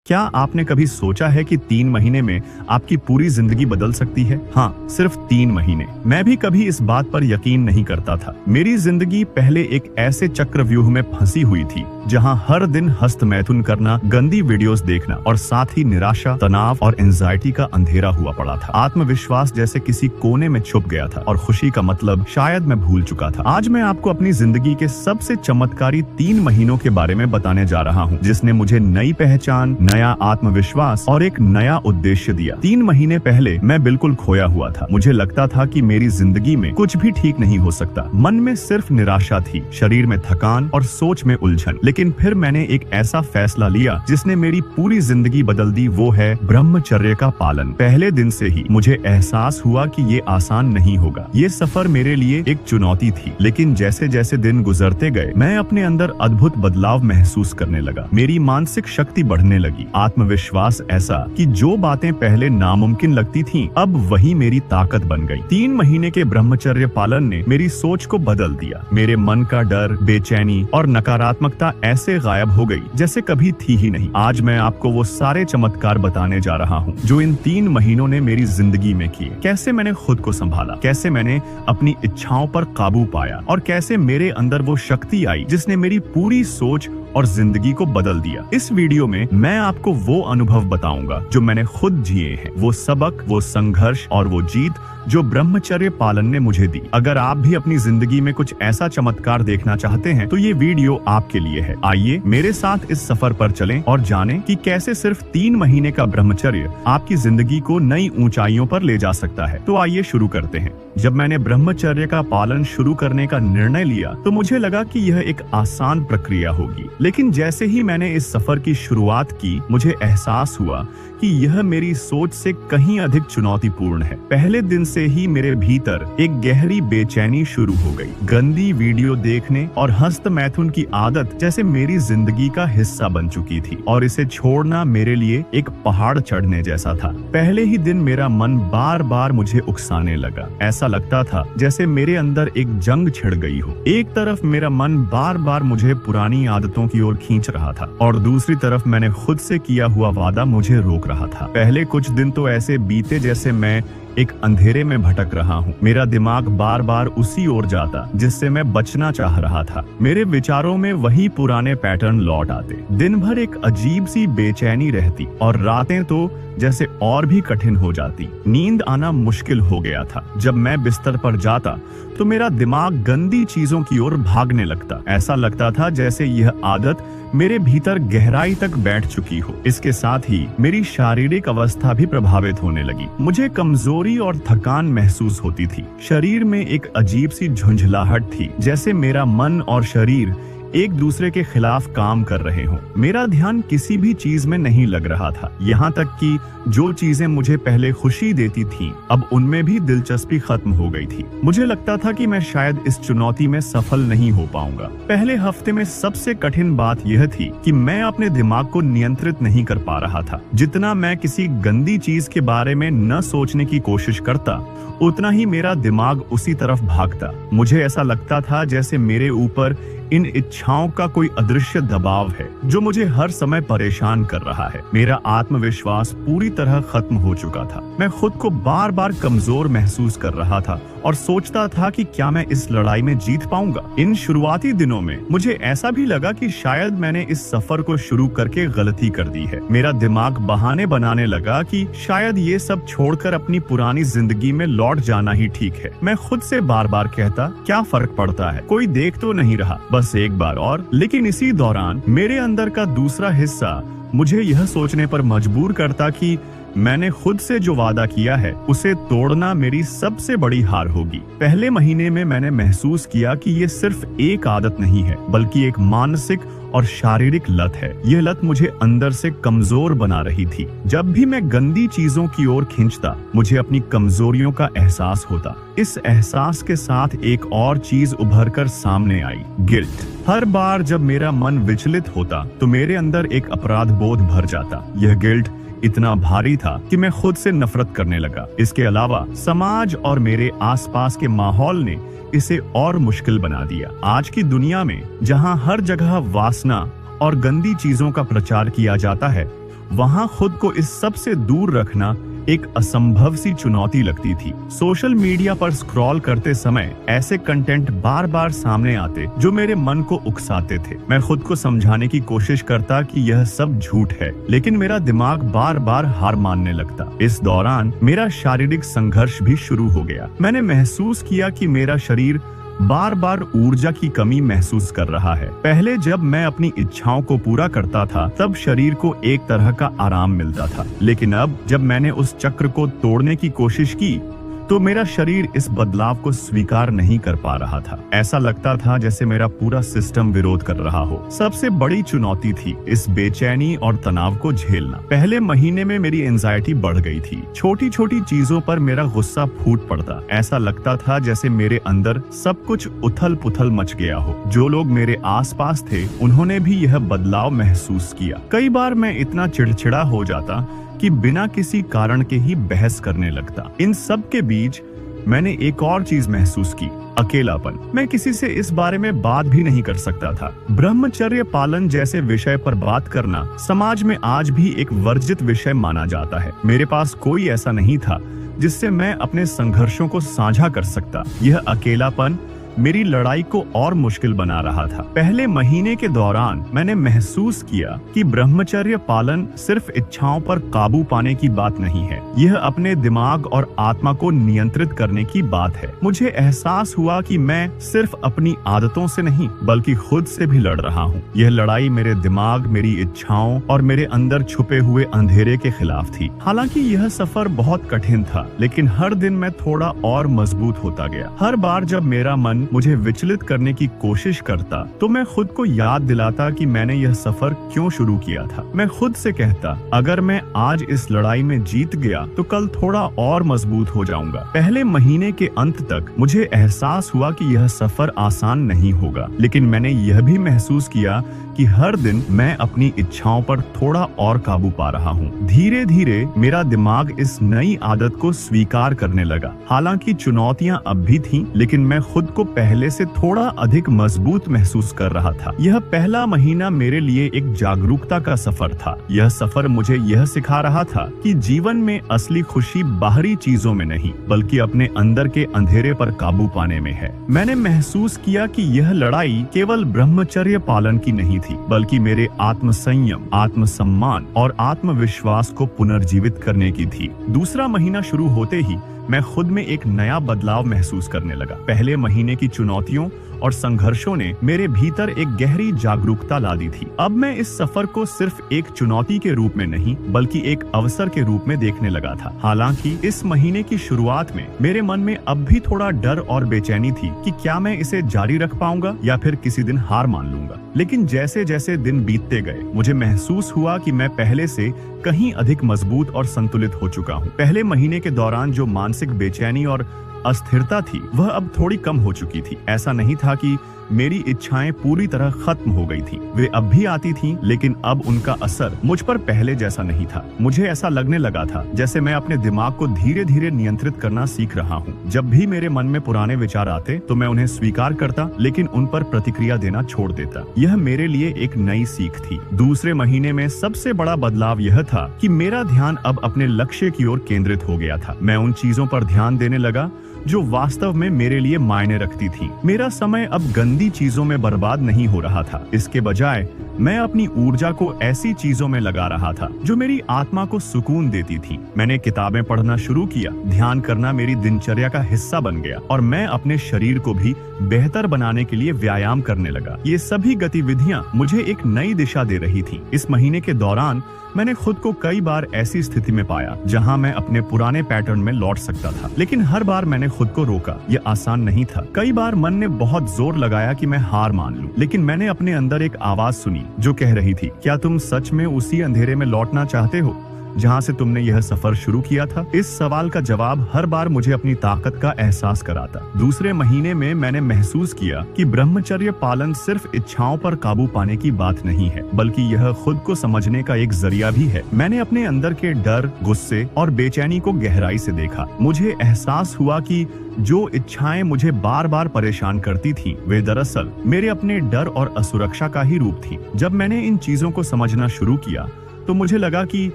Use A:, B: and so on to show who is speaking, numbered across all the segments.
A: क्या आपने कभी सोचा है कि 3 महीने में आपकी पूरी जिंदगी बदल सकती है? हाँ, सिर्फ 3 महीने। मैं भी कभी इस बात पर यकीन नहीं करता था। मेरी जिंदगी पहले एक ऐसे चक्रव्यूह में फंसी हुई थी जहां हर दिन हस्तमैथुन करना, गंदी वीडियोस देखना और साथ ही निराशा, तनाव और एंजाइटी का अंधेरा हुआ पड़ा था। आत्मविश्वास जैसे किसी कोने में छुप गया था और खुशी का मतलब शायद मैं भूल चुका था। आज मैं आपको अपनी जिंदगी के सबसे चमत्कारी 3 महीनों के बारे में बताने जा रहा हूँ, जिसने मुझे नई पहचान, नया आत्मविश्वास और एक नया उद्देश्य दिया। 3 महीने पहले मैं बिल्कुल खोया हुआ था। मुझे लगता था कि मेरी जिंदगी में कुछ भी ठीक नहीं हो सकता। मन में सिर्फ निराशा थी, शरीर में थकान और सोच में उलझन। लेकिन फिर मैंने एक ऐसा फैसला लिया जिसने मेरी पूरी जिंदगी बदल दी, वो है ब्रह्मचर्य का पालन। पहले दिन से ही मुझे एहसास हुआ कि ये आसान नहीं होगा। ये सफर मेरे लिए एक चुनौती थी, लेकिन जैसे जैसे दिन गुजरते गए मैं अपने अंदर अद्भुत बदलाव महसूस करने लगा। मेरी मानसिक शक्ति बढ़ने लगी, आत्मविश्वास ऐसा कि जो बातें पहले नामुमकिन लगती थीं, अब वही मेरी ताकत बन गई। 3 महीने के ब्रह्मचर्य पालन ने मेरी सोच को बदल दिया। मेरे मन का डर, बेचैनी और नकारात्मकता ऐसे गायब हो गई जैसे कभी थी ही नहीं। आज मैं आपको वो सारे चमत्कार बताने जा रहा हूँ जो इन 3 महीनों ने मेरी जिंदगी में किए। कैसे मैंने खुद को संभाला, कैसे मैंने अपनी इच्छाओं पर काबू पाया और कैसे मेरे अंदर वो शक्ति आई जिसने मेरी पूरी सोच और जिंदगी को बदल दिया। इस वीडियो में मैं आपको वो अनुभव बताऊंगा जो मैंने खुद जिए हैं, वो सबक, वो संघर्ष और वो जीत जो ब्रह्मचर्य पालन ने मुझे दी। अगर आप भी अपनी जिंदगी में कुछ ऐसा चमत्कार देखना चाहते हैं तो ये वीडियो आपके लिए है। आइए मेरे साथ इस सफर पर चलें और जानें कि कैसे सिर्फ 3 महीने का ब्रह्मचर्य आपकी जिंदगी को नई ऊंचाइयों पर ले जा सकता है। तो आइए शुरू करते हैं। जब मैंने ब्रह्मचर्य का पालन शुरू करने का निर्णय लिया तो मुझे लगा कि यह एक आसान प्रक्रिया होगी, लेकिन जैसे ही मैंने इस सफर की शुरुआत की, मुझे एहसास हुआ कि यह मेरी सोच से कहीं अधिक चुनौतीपूर्ण है। पहले दिन से ही मेरे भीतर एक गहरी बेचैनी शुरू हो गई। गंदी वीडियो देखने और हस्तमैथुन की आदत जैसे मेरी जिंदगी का हिस्सा बन चुकी थी और इसे छोड़ना मेरे लिए एक पहाड़ चढ़ने जैसा था। पहले ही दिन मेरा मन बार बार मुझे उकसाने लगा। ऐसा लगता था जैसे मेरे अंदर एक जंग छिड़ गई हो। एक तरफ मेरा मन बार बार मुझे पुरानी आदतों की ओर खींच रहा था और दूसरी तरफ मैंने खुद से किया हुआ वादा मुझे रोक रहा था। पहले कुछ दिन तो ऐसे बीते जैसे मैं एक अंधेरे में भटक रहा हूँ। मेरा दिमाग बार बार उसी ओर जाता जिससे मैं बचना चाह रहा था। मेरे विचारों में वही पुराने पैटर्न लौट आते। दिन भर एक अजीब सी बेचैनी रहती और रातें तो जैसे और भी कठिन हो जाती। नींद आना मुश्किल हो गया था। जब मैं बिस्तर पर जाता तो मेरा दिमाग गंदी चीजों की ओर भागने लगता। ऐसा लगता था जैसे यह आदत मेरे भीतर गहराई तक बैठ चुकी हो। इसके साथ ही मेरी शारीरिक अवस्था भी प्रभावित होने लगी। मुझे कमजोरी और थकान महसूस होती थी। शरीर में एक अजीब सी झुंझलाहट थी, जैसे मेरा मन और शरीर एक दूसरे के खिलाफ काम कर रहे हों। मेरा ध्यान किसी भी चीज में नहीं लग रहा था। यहाँ तक कि जो चीजें मुझे पहले खुशी देती थीं, अब उनमें भी दिलचस्पी खत्म हो गई थी। मुझे लगता था कि मैं शायद इस चुनौती में सफल नहीं हो पाऊंगा। पहले हफ्ते में सबसे कठिन बात यह थी कि मैं अपने दिमाग को नियंत्रित नहीं कर पा रहा था। जितना मैं किसी गंदी चीज के बारे में न सोचने की कोशिश करता, उतना ही मेरा दिमाग उसी तरफ भागता। मुझे ऐसा लगता था जैसे मेरे ऊपर इन इच्छाओं का कोई अदृश्य दबाव है जो मुझे हर समय परेशान कर रहा है। मेरा आत्मविश्वास पूरी तरह खत्म हो चुका था। मैं खुद को बार बार कमजोर महसूस कर रहा था और सोचता था कि क्या मैं इस लड़ाई में जीत पाऊंगा। इन शुरुआती दिनों में मुझे ऐसा भी लगा कि शायद मैंने इस सफर को शुरू करके गलती कर दी है। मेरा दिमाग बहाने बनाने लगा कि शायद ये सब छोड़कर अपनी पुरानी जिंदगी में लौट जाना ही ठीक है। मैं खुद से बार बार कहता, क्या फर्क पड़ता है, कोई देख तो नहीं रहा, बस एक बार और। लेकिन इसी दौरान मेरे अंदर का दूसरा हिस्सा मुझे यह सोचने पर मजबूर करता कि मैंने खुद से जो वादा किया है उसे तोड़ना मेरी सबसे बड़ी हार होगी। पहले महीने में मैंने महसूस किया कि ये सिर्फ एक आदत नहीं है, बल्कि एक मानसिक और शारीरिक लत है। यह लत मुझे अंदर से कमजोर बना रही थी। जब भी मैं गंदी चीजों की ओर खींचता, मुझे अपनी कमजोरियों का एहसास होता। इस एहसास के साथ एक और चीज उभर कर सामने आई, गिल्ट। हर बार जब मेरा मन विचलित होता तो मेरे अंदर एक अपराध बोध भर जाता। यह गिल्ट इतना भारी था कि मैं खुद से नफरत करने लगा। इसके अलावा समाज और मेरे आसपास के माहौल ने इसे और मुश्किल बना दिया। आज की दुनिया में जहां हर जगह वासना और गंदी चीजों का प्रचार किया जाता है, वहां खुद को इस सब से दूर रखना एक असंभव सी चुनौती लगती थी। सोशल मीडिया पर स्क्रॉल करते समय ऐसे कंटेंट बार बार सामने आते जो मेरे मन को उकसाते थे। मैं खुद को समझाने की कोशिश करता कि यह सब झूठ है, लेकिन मेरा दिमाग बार बार हार मानने लगता। इस दौरान मेरा शारीरिक संघर्ष भी शुरू हो गया। मैंने महसूस किया कि मेरा शरीर बार बार ऊर्जा की कमी महसूस कर रहा है। पहले जब मैं अपनी इच्छाओं को पूरा करता था तब शरीर को एक तरह का आराम मिलता था, लेकिन अब जब मैंने उस चक्र को तोड़ने की कोशिश की तो मेरा शरीर इस बदलाव को स्वीकार नहीं कर पा रहा था। ऐसा लगता था जैसे मेरा पूरा सिस्टम विरोध कर रहा हो। सबसे बड़ी चुनौती थी इस बेचैनी और तनाव को झेलना। पहले महीने में मेरी एंजाइटी बढ़ गई थी। छोटी छोटी चीजों पर मेरा गुस्सा फूट पड़ता। ऐसा लगता था जैसे मेरे अंदर सब कुछ उथल पुथल मच गया हो। जो लोग मेरे आसपास थे उन्होंने भी यह बदलाव महसूस किया। कई बार मैं इतना चिड़चिड़ा हो जाता कि बिना किसी कारण के ही बहस करने लगता। इन सब के बीच मैंने एक और चीज महसूस की, अकेलापन। मैं किसी से इस बारे में बात भी नहीं कर सकता था। ब्रह्मचर्य पालन जैसे विषय पर बात करना समाज में आज भी एक वर्जित विषय माना जाता है। मेरे पास कोई ऐसा नहीं था जिससे मैं अपने संघर्षों को साझा कर सकता। यह अकेलापन मेरी लड़ाई को और मुश्किल बना रहा था। पहले महीने के दौरान मैंने महसूस किया कि ब्रह्मचर्य पालन सिर्फ इच्छाओं पर काबू पाने की बात नहीं है, यह अपने दिमाग और आत्मा को नियंत्रित करने की बात है। मुझे एहसास हुआ कि मैं सिर्फ अपनी आदतों से नहीं बल्कि खुद से भी लड़ रहा हूँ। यह लड़ाई मेरे दिमाग, मेरी इच्छाओं और मेरे अंदर छुपे हुए अंधेरे के खिलाफ थी। हालांकि यह सफर बहुत कठिन था, लेकिन हर दिन मैं थोड़ा और मजबूत होता गया। हर बार जब मेरा मन मुझे विचलित करने की कोशिश करता तो मैं खुद को याद दिलाता कि मैंने यह सफर क्यों शुरू किया था। मैं खुद से कहता, अगर मैं आज इस लड़ाई में जीत गया तो कल थोड़ा और मजबूत हो जाऊंगा। पहले महीने के अंत तक मुझे एहसास हुआ कि यह सफर आसान नहीं होगा, लेकिन मैंने यह भी महसूस किया कि हर दिन मैं अपनी इच्छाओं पर थोड़ा और काबू पा रहा हूँ। धीरे धीरे मेरा दिमाग इस नई आदत को स्वीकार करने लगा। हालांकि चुनौतियां अब भी थीं, लेकिन मैं खुद को पहले से थोड़ा अधिक मजबूत महसूस कर रहा था। यह पहला महीना मेरे लिए एक जागरूकता का सफर था। यह सफर मुझे यह सिखा रहा था कि जीवन में असली खुशी बाहरी चीजों में नहीं बल्कि अपने अंदर के अंधेरे पर काबू पाने में है। मैंने महसूस किया कि यह लड़ाई केवल ब्रह्मचर्य पालन की नहीं थी, बल्कि मेरे आत्मसंयम, आत्मसम्मान और आत्मविश्वास को पुनर्जीवित करने की थी। दूसरा महीना शुरू होते ही मैं खुद में एक नया बदलाव महसूस करने लगा। पहले महीने की चुनौतियों और संघर्षों ने मेरे भीतर एक गहरी जागरूकता ला दी थी। अब मैं इस सफर को सिर्फ एक चुनौती के रूप में नहीं बल्कि एक अवसर के रूप में देखने लगा था। हालांकि इस महीने की शुरुआत में मेरे मन में अब भी थोड़ा डर और बेचैनी थी कि क्या मैं इसे जारी रख पाऊंगा या फिर किसी दिन हार मान लूंगा। लेकिन जैसे जैसे दिन बीतते गए मुझे महसूस हुआ कि मैं पहले से कहीं अधिक मजबूत और संतुलित हो चुका हूँ। पहले महीने के दौरान जो मानसिक बेचैनी और अस्थिरता थी वह अब थोड़ी कम हो चुकी थी। ऐसा नहीं था कि मेरी इच्छाएं पूरी तरह खत्म हो गई थीं। वे अब भी आती थीं, लेकिन अब उनका असर मुझ पर पहले जैसा नहीं था। मुझे ऐसा लगने लगा था जैसे मैं अपने दिमाग को धीरे धीरे नियंत्रित करना सीख रहा हूँ। जब भी मेरे मन में पुराने विचार आते तो मैं उन्हें स्वीकार करता, लेकिन उन पर प्रतिक्रिया देना छोड़ देता। यह मेरे लिए एक नई सीख थी। दूसरे महीने में सबसे बड़ा बदलाव यह था कि मेरा ध्यान अब अपने लक्ष्य की ओर केंद्रित हो गया था। मैं उन चीजों पर ध्यान देने लगा जो वास्तव में मेरे लिए मायने रखती थी। मेरा समय अब गंदी चीजों में बर्बाद नहीं हो रहा था। इसके बजाय मैं अपनी ऊर्जा को ऐसी चीजों में लगा रहा था जो मेरी आत्मा को सुकून देती थी। मैंने किताबें पढ़ना शुरू किया, ध्यान करना मेरी दिनचर्या का हिस्सा बन गया और मैं अपने शरीर को भी बेहतर बनाने के लिए व्यायाम करने लगा। ये सभी गतिविधियां मुझे एक नई दिशा दे रही थी। इस महीने के दौरान मैंने खुद को कई बार ऐसी स्थिति में पाया जहां मैं अपने पुराने पैटर्न में लौट सकता था, लेकिन हर बार मैंने खुद को रोका। यह आसान नहीं था। कई बार मन ने बहुत जोर लगाया कि मैं हार मान लूं, लेकिन मैंने अपने अंदर एक आवाज सुनी जो कह रही थी, क्या तुम सच में उसी अंधेरे में लौटना चाहते हो जहां से तुमने यह सफर शुरू किया था? इस सवाल का जवाब हर बार मुझे अपनी ताकत का एहसास कराता। दूसरे महीने में मैंने महसूस किया कि ब्रह्मचर्य पालन सिर्फ इच्छाओं पर काबू पाने की बात नहीं है, बल्कि यह खुद को समझने का एक जरिया भी है। मैंने अपने अंदर के डर, गुस्से और बेचैनी को गहराई से देखा। मुझे एहसास हुआ कि जो इच्छाएं मुझे बार बार परेशान करती थीं, वे दरअसल मेरे अपने डर और असुरक्षा का ही रूप थी। जब मैंने इन चीजों को समझना शुरू किया तो मुझे लगा कि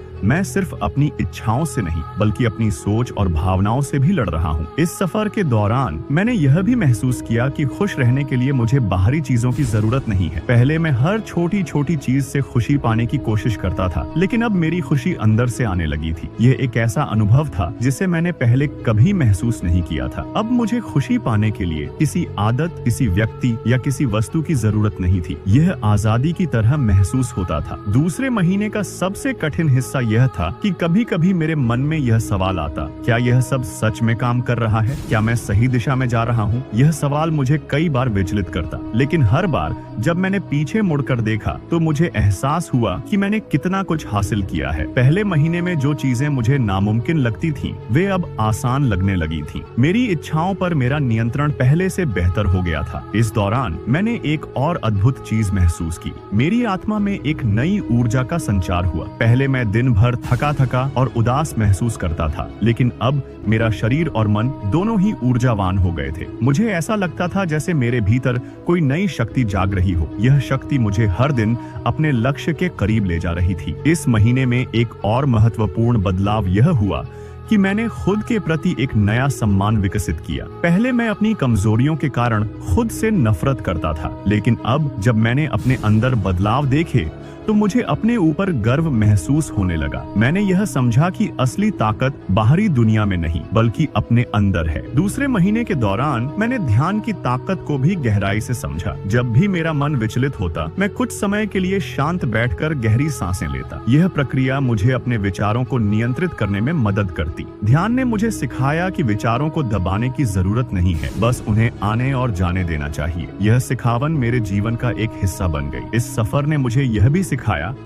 A: मैं सिर्फ अपनी इच्छाओं से नहीं बल्कि अपनी सोच और भावनाओं से भी लड़ रहा हूँ। इस सफर के दौरान मैंने यह भी महसूस किया कि खुश रहने के लिए मुझे बाहरी चीजों की जरूरत नहीं है। पहले मैं हर छोटी छोटी चीज से खुशी पाने की कोशिश करता था, लेकिन अब मेरी खुशी अंदर से आने लगी थी। यह एक ऐसा अनुभव था जिसे मैंने पहले कभी महसूस नहीं किया था। अब मुझे खुशी पाने के लिए किसी आदत, किसी व्यक्ति या किसी वस्तु की जरूरत नहीं थी। यह आजादी की तरह महसूस होता था। दूसरे महीने का सबसे कठिन हिस्सा यह था कि कभी कभी मेरे मन में यह सवाल आता, क्या यह सब सच में काम कर रहा है? क्या मैं सही दिशा में जा रहा हूँ? यह सवाल मुझे कई बार विचलित करता, लेकिन हर बार जब मैंने पीछे मुड़कर देखा तो मुझे एहसास हुआ कि मैंने कितना कुछ हासिल किया है। पहले महीने में जो चीजें मुझे नामुमकिन लगती थीं, वे अब आसान लगने लगी थीं। मेरी इच्छाओं पर मेरा नियंत्रण पहले से बेहतर हो गया था। इस दौरान मैंने एक और अद्भुत चीज महसूस की। मेरी आत्मा में एक नई ऊर्जा का संचार हुआ। पहले मैं दिन भर थका थका और उदास महसूस करता था, लेकिन अब मेरा शरीर और मन दोनों ही ऊर्जावान हो गए थे। मुझे ऐसा लगता था जैसे मेरे भीतर कोई नई शक्ति जाग रही हो। यह शक्ति मुझे हर दिन अपने लक्ष्य के करीब ले जा रही थी। इस महीने में एक और महत्वपूर्ण बदलाव यह हुआ कि मैंने खुद के प्रति एक नया सम्मान विकसित किया। पहले मैं अपनी कमजोरियों के कारण खुद से नफरत करता था, लेकिन अब जब मैंने अपने अंदर बदलाव देखे तो मुझे अपने ऊपर गर्व महसूस होने लगा। मैंने यह समझा कि असली ताकत बाहरी दुनिया में नहीं बल्कि अपने अंदर है। दूसरे महीने के दौरान मैंने ध्यान की ताकत को भी गहराई से समझा। जब भी मेरा मन विचलित होता, मैं कुछ समय के लिए शांत बैठकर गहरी सांसें लेता। यह प्रक्रिया मुझे अपने विचारों को नियंत्रित करने में मदद करती। ध्यान ने मुझे सिखाया कि विचारों को दबाने की जरूरत नहीं है, बस उन्हें आने और जाने देना चाहिए। यह सिखावन मेरे जीवन का एक हिस्सा बन गई। इस सफर ने मुझे यह भी सिखाया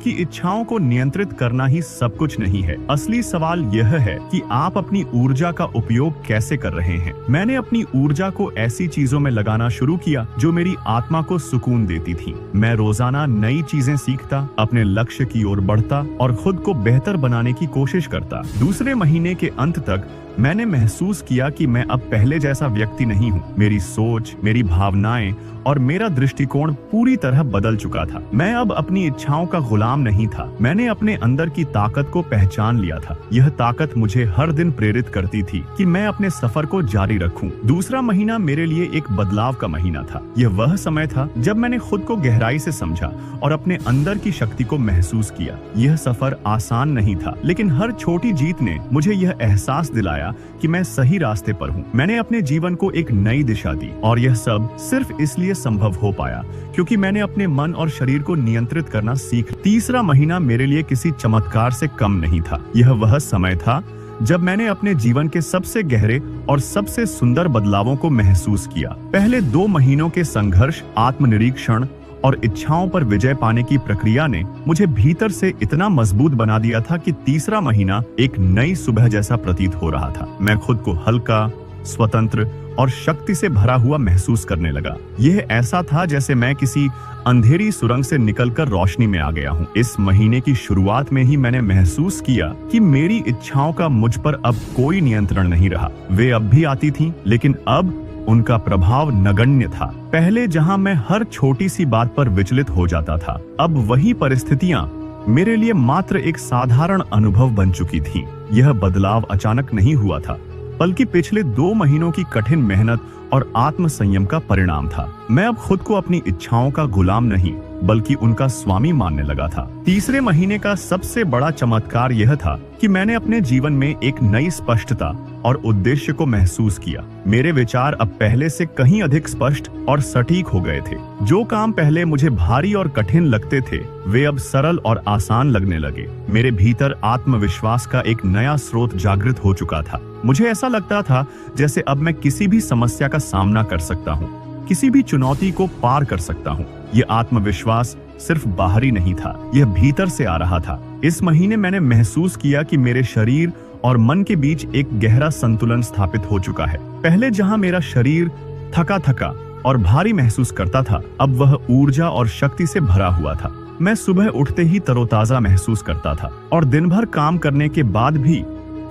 A: कि इच्छाओं को नियंत्रित करना ही सब कुछ नहीं है। असली सवाल यह है कि आप अपनी ऊर्जा का उपयोग कैसे कर रहे हैं। मैंने अपनी ऊर्जा को ऐसी चीजों में लगाना शुरू किया जो मेरी आत्मा को सुकून देती थी। मैं रोजाना नई चीजें सीखता, अपने लक्ष्य की ओर बढ़ता और खुद को बेहतर बनाने की कोशिश करता। दूसरे महीने के अंत तक मैंने महसूस किया कि मैं अब पहले जैसा व्यक्ति नहीं हूँ। मेरी सोच, मेरी भावनाएं और मेरा दृष्टिकोण पूरी तरह बदल चुका था। मैं अब अपनी इच्छाओं का गुलाम नहीं था। मैंने अपने अंदर की ताकत को पहचान लिया था। यह ताकत मुझे हर दिन प्रेरित करती थी कि मैं अपने सफर को जारी रखूं। दूसरा महीना मेरे लिए एक बदलाव का महीना था। यह वह समय था जब मैंने खुद को गहराई से समझा और अपने अंदर की शक्ति को महसूस किया। यह सफर आसान नहीं था, लेकिन हर छोटी जीत ने मुझे यह एहसास दिलाया कि मैं सही रास्ते पर हूँ। मैंने अपने जीवन को एक नई दिशा दी और यह सब सिर्फ इसलिए संभव हो पाया क्योंकि मैंने अपने मन और शरीर को नियंत्रित करना सीख। तीसरा महीना मेरे लिए किसी चमत्कार से कम नहीं था। यह वह समय था जब मैंने अपने जीवन के सबसे गहरे और सबसे सुंदर बदलावों को महसूस किया। पहले 2 महीनों के संघर्ष, आत्मनिरीक्षण और इच्छाओं पर विजय पाने की प्रक्रिया ने मुझे भीतर से इतना मजबूत बना दिया था कि तीसरा महीना एक नई सुबह जैसा प्रतीत हो रहा था। मैं खुद को हल्का, स्वतंत्र और शक्ति से भरा हुआ महसूस करने लगा। यह ऐसा था जैसे मैं किसी अंधेरी सुरंग से निकलकर रोशनी में आ गया हूँ। इस महीने की शुरुआत में ही मैंने महसूस किया कि मेरी इच्छाओं का मुझ पर अब कोई नियंत्रण नहीं रहा। वे अब भी आती थीं, लेकिन अब उनका प्रभाव नगण्य था। पहले जहां मैं हर छोटी सी बात पर विचलित हो जाता था, अब वही परिस्थितियां मेरे लिए मात्र एक साधारण अनुभव बन चुकी थीं। यह बदलाव अचानक नहीं हुआ था, बल्कि पिछले 2 महीनों की कठिन मेहनत और आत्म संयम का परिणाम था। मैं अब खुद को अपनी इच्छाओं का गुलाम नहीं बल्कि उनका स्वामी मानने लगा था। तीसरे महीने का सबसे बड़ा चमत्कार यह था कि मैंने अपने जीवन में एक नई स्पष्टता और उद्देश्य को महसूस किया। मेरे विचार अब पहले से कहीं अधिक स्पष्ट और सटीक हो गए थे। जो काम पहले मुझे भारी और कठिन लगते थे, वे अब सरल और आसान लगने लगे। मेरे भीतर आत्मविश्वास का एक नया स्रोत जागृत हो चुका था। मुझे ऐसा लगता था जैसे अब मैं किसी भी समस्या का सामना कर सकता हूँ, किसी भी चुनौती को पार कर सकता हूँ। यह आत्मविश्वास सिर्फ बाहरी नहीं था, यह भीतर से आ रहा था। इस महीने मैंने महसूस किया कि मेरे शरीर और मन के बीच एक गहरा संतुलन स्थापित हो चुका है। पहले जहां मेरा शरीर थका थका और भारी महसूस करता था, अब वह ऊर्जा और शक्ति से भरा हुआ था। मैं सुबह उठते ही तरोताजा महसूस करता था और दिन भर काम करने के बाद भी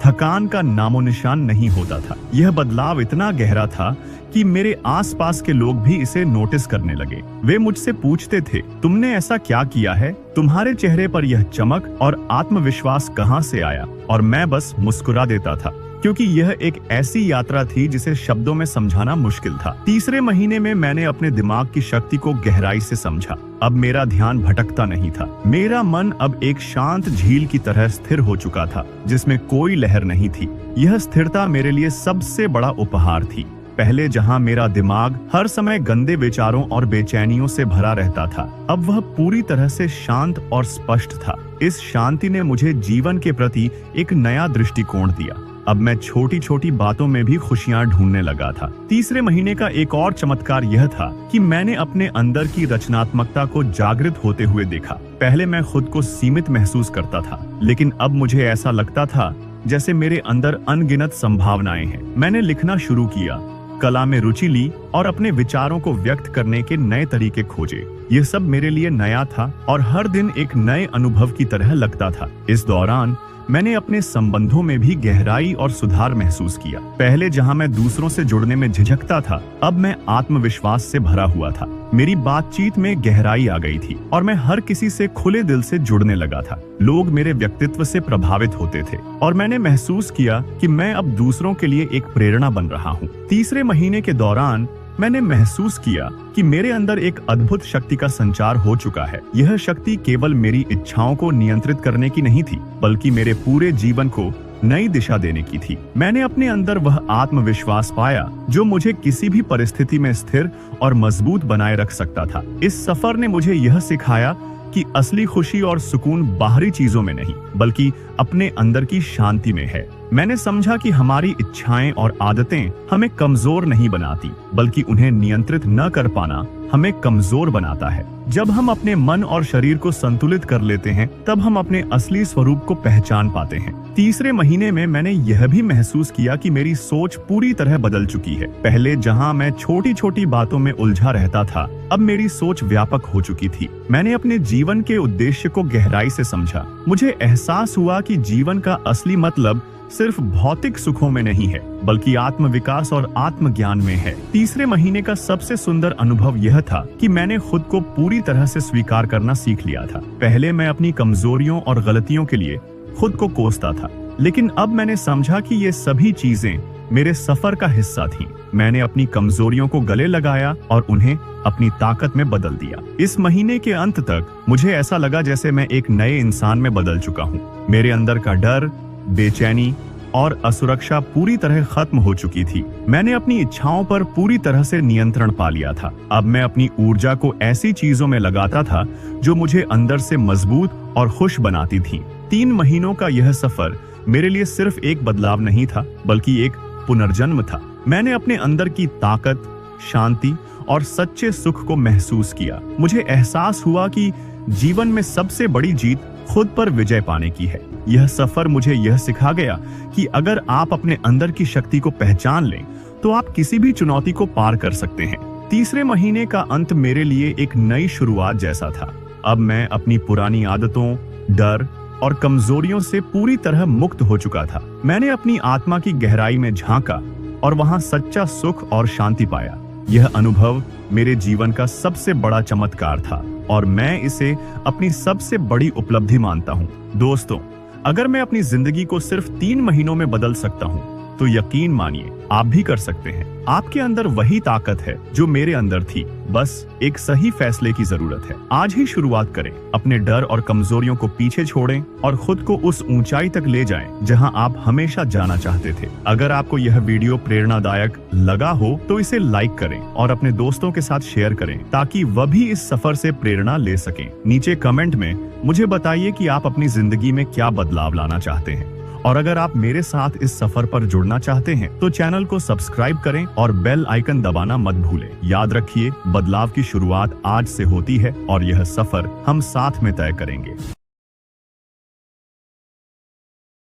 A: थकान का नामो निशान नहीं होता था। यह बदलाव इतना गहरा था कि मेरे आसपास के लोग भी इसे नोटिस करने लगे। वे मुझसे पूछते थे, तुमने ऐसा क्या किया है? तुम्हारे चेहरे पर यह चमक और आत्मविश्वास कहाँ से आया? और मैं बस मुस्कुरा देता था, क्योंकि यह एक ऐसी यात्रा थी जिसे शब्दों में समझाना मुश्किल था। तीसरे महीने में मैंने अपने दिमाग की शक्ति को गहराई से समझा। अब मेरा ध्यान भटकता नहीं था। मेरा मन अब एक शांत झील की तरह स्थिर हो चुका था, जिसमें कोई लहर नहीं थी। यह स्थिरता मेरे लिए सबसे बड़ा उपहार थी। पहले जहां मेरा दिमाग हर समय गंदे विचारों और बेचैनियों से भरा रहता था, अब वह पूरी तरह से शांत और स्पष्ट था। इस शांति ने मुझे जीवन के प्रति एक नया दृष्टिकोण दिया। अब मैं छोटी छोटी बातों में भी खुशियां ढूंढने लगा था। तीसरे महीने का एक और चमत्कार यह था कि मैंने अपने अंदर की रचनात्मकता को जागृत होते हुए देखा। पहले मैं खुद को सीमित महसूस करता था, लेकिन अब मुझे ऐसा लगता था जैसे मेरे अंदर अनगिनत संभावनाएं हैं। मैंने लिखना शुरू किया, कला में रुचि ली और अपने विचारों को व्यक्त करने के नए तरीके खोजे। यह सब मेरे लिए नया था और हर दिन एक नए अनुभव की तरह लगता था। इस दौरान मैंने अपने संबंधों में भी गहराई और सुधार महसूस किया। पहले जहां मैं दूसरों से जुड़ने में झिझकता था, अब मैं आत्मविश्वास से भरा हुआ था। मेरी बातचीत में गहराई आ गई थी और मैं हर किसी से खुले दिल से जुड़ने लगा था। लोग मेरे व्यक्तित्व से प्रभावित होते थे और मैंने महसूस किया कि मैं अब दूसरों के लिए एक प्रेरणा बन रहा हूँ। तीसरे महीने के दौरान मैंने महसूस किया कि मेरे अंदर एक अद्भुत शक्ति का संचार हो चुका है। यह शक्ति केवल मेरी इच्छाओं को नियंत्रित करने की नहीं थी, बल्कि मेरे पूरे जीवन को नई दिशा देने की थी। मैंने अपने अंदर वह आत्मविश्वास पाया जो मुझे किसी भी परिस्थिति में स्थिर और मजबूत बनाए रख सकता था। इस सफर ने मुझे यह सिखाया कि असली खुशी और सुकून बाहरी चीजों में नहीं, बल्कि अपने अंदर की शांति में है। मैंने समझा कि हमारी इच्छाएं और आदतें हमें कमजोर नहीं बनाती, बल्कि उन्हें नियंत्रित न कर पाना हमें कमजोर बनाता है। जब हम अपने मन और शरीर को संतुलित कर लेते हैं, तब हम अपने असली स्वरूप को पहचान पाते हैं। तीसरे महीने में मैंने यह भी महसूस किया कि मेरी सोच पूरी तरह बदल चुकी है। पहले जहां मैं छोटी छोटी बातों में उलझा रहता था, अब मेरी सोच व्यापक हो चुकी थी। मैंने अपने जीवन के उद्देश्य को गहराई से समझा। मुझे एहसास हुआ कि जीवन का असली मतलब सिर्फ भौतिक सुखों में नहीं है, बल्कि आत्मविकास और आत्मज्ञान में है। तीसरे महीने का सबसे सुंदर अनुभव यह था कि मैंने खुद को पूरी तरह से स्वीकार करना सीख लिया था। पहले मैं अपनी कमजोरियों और गलतियों के लिए खुद को कोसता था, लेकिन अब मैंने समझा कि ये सभी चीजें मेरे सफर का हिस्सा थीं। मैंने अपनी कमजोरियों को गले लगाया और उन्हें अपनी ताकत में बदल दिया। इस महीने के अंत तक मुझे ऐसा लगा जैसे मैं एक नए इंसान में बदल चुका हूँ। मेरे अंदर का डर, बेचैनी और असुरक्षा पूरी तरह खत्म हो चुकी थी। मैंने अपनी इच्छाओं पर पूरी तरह से नियंत्रण पा लिया था। अब मैं अपनी ऊर्जा को ऐसी चीजों में लगाता था जो मुझे अंदर से मजबूत और खुश बनाती थीं। 3 महीनों का यह सफर मेरे लिए सिर्फ एक बदलाव नहीं था, बल्कि एक पुनर्जन्म था। मैंने अपने अंदर की ताकत, शांति और सच्चे सुख को महसूस किया। मुझे एहसास हुआ कि जीवन में सबसे बड़ी जीत खुद पर विजय पाने की है। यह सफर मुझे यह सिखा गया कि अगर आप अपने अंदर की शक्ति को पहचान लें, तो आप किसी भी चुनौती को पार कर सकते हैं। तीसरे महीने का अंत मेरे लिए एक नई शुरुआत जैसा था। अब मैं अपनी पुरानी आदतों, डर और कमजोरियों से पूरी तरह मुक्त हो चुका था। मैंने अपनी आत्मा की गहराई में झांका और वहां सच्चा सुख और शांति पाया। यह अनुभव मेरे जीवन का सबसे बड़ा चमत्कार था और मैं इसे अपनी सबसे बड़ी उपलब्धि मानता हूँ। दोस्तों, अगर मैं अपनी जिंदगी को सिर्फ 3 महीनों में बदल सकता हूँ, तो यकीन मानिए आप भी कर सकते हैं। आपके अंदर वही ताकत है जो मेरे अंदर थी, बस एक सही फैसले की जरूरत है। आज ही शुरुआत करें, अपने डर और कमजोरियों को पीछे छोड़ें और खुद को उस ऊंचाई तक ले जाएं जहां आप हमेशा जाना चाहते थे। अगर आपको यह वीडियो प्रेरणादायक लगा हो तो इसे लाइक करें और अपने दोस्तों के साथ शेयर करें, ताकि वह भी इस सफर से प्रेरणा ले सकें। नीचे कमेंट में मुझे बताइए कि आप अपनी जिंदगी में क्या बदलाव लाना चाहते हैं, और अगर आप मेरे साथ इस सफर पर जुड़ना चाहते हैं तो चैनल को सब्सक्राइब करें और बेल आइकन दबाना मत भूलें। याद रखिए, बदलाव की शुरुआत आज से होती है और यह सफर हम साथ में तय करेंगे।